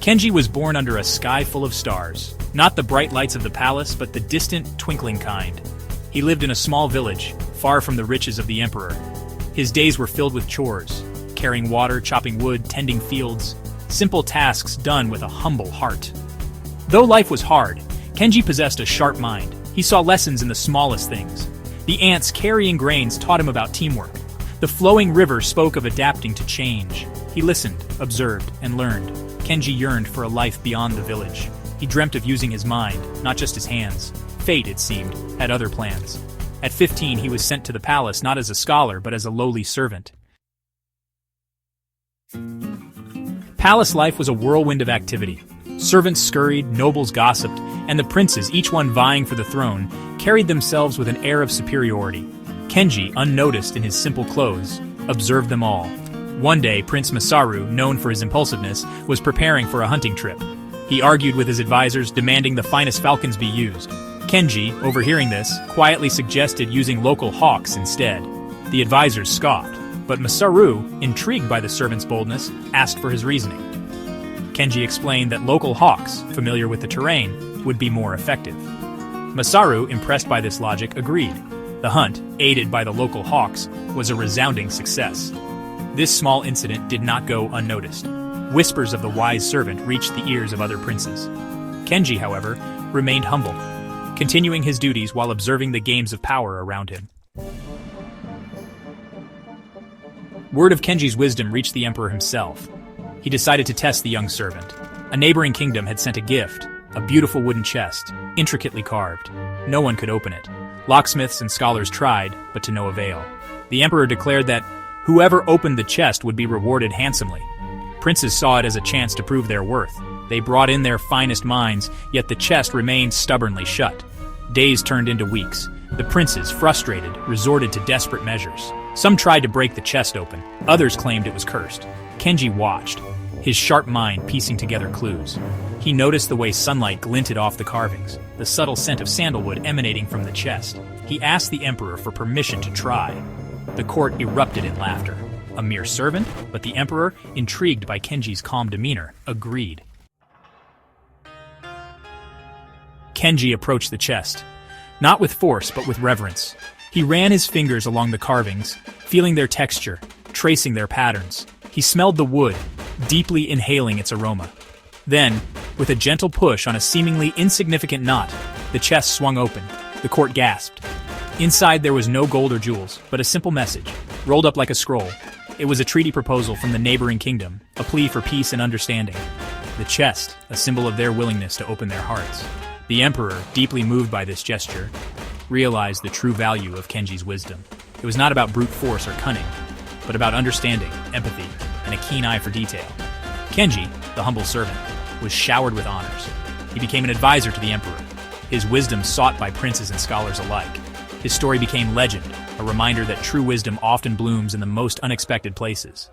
Kenji was born under a sky full of stars. Not the bright lights of the palace, but the distant, twinkling kind. He lived in a small village, far from the riches of the emperor. His days were filled with chores, carrying water, chopping wood, tending fields, simple tasks done with a humble heart. Though life was hard, Kenji possessed a sharp mind. He saw lessons in the smallest things. The ants carrying grains taught him about teamwork. The flowing river spoke of adapting to change. He listened, observed, and learned. Kenji yearned for a life beyond the village. He dreamt of using his mind, not just his hands. Fate, it seemed, had other plans. At 15, he was sent to the palace not as a scholar, but as a lowly servant. Palace life was a whirlwind of activity. Servants scurried, nobles gossiped, and the princes, each one vying for the throne, carried themselves with an air of superiority. Kenji, unnoticed in his simple clothes, observed them all. One day, Prince Masaru, known for his impulsiveness, was preparing for a hunting trip. He argued with his advisors, demanding the finest falcons be used. Kenji, overhearing this, quietly suggested using local hawks instead. The advisors scoffed, but Masaru, intrigued by the servant's boldness, asked for his reasoning. Kenji explained that local hawks, familiar with the terrain, would be more effective. Masaru, impressed by this logic, agreed. The hunt, aided by the local hawks, was a resounding success. This small incident did not go unnoticed. Whispers of the wise servant reached the ears of other princes. Kenji, however, remained humble, continuing his duties while observing the games of power around him. Word of Kenji's wisdom reached the emperor himself. He decided to test the young servant. A neighboring kingdom had sent a gift, a beautiful wooden chest, intricately carved. No one could open it. Locksmiths and scholars tried, but to no avail. The emperor declared that whoever opened the chest would be rewarded handsomely. Princes saw it as a chance to prove their worth. They brought in their finest minds, yet the chest remained stubbornly shut. Days turned into weeks. The princes, frustrated, resorted to desperate measures. Some tried to break the chest open. Others claimed it was cursed. Kenji watched, his sharp mind piecing together clues. He noticed the way sunlight glinted off the carvings, the subtle scent of sandalwood emanating from the chest. He asked the emperor for permission to try. The court erupted in laughter. A mere servant? But the emperor, intrigued by Kenji's calm demeanor, agreed. Kenji approached the chest, not with force but with reverence. He ran his fingers along the carvings, feeling their texture, tracing their patterns. He smelled the wood, deeply inhaling its aroma. Then, with a gentle push on a seemingly insignificant knot, the chest swung open. The court gasped. Inside there was no gold or jewels, but a simple message, rolled up like a scroll. It was a treaty proposal from the neighboring kingdom, a plea for peace and understanding. The chest, a symbol of their willingness to open their hearts. The emperor, deeply moved by this gesture, realized the true value of Kenji's wisdom. It was not about brute force or cunning, but about understanding, empathy, and a keen eye for detail. Kenji, the humble servant, was showered with honors. He became an advisor to the emperor, his wisdom sought by princes and scholars alike. His story became legend, a reminder that true wisdom often blooms in the most unexpected places.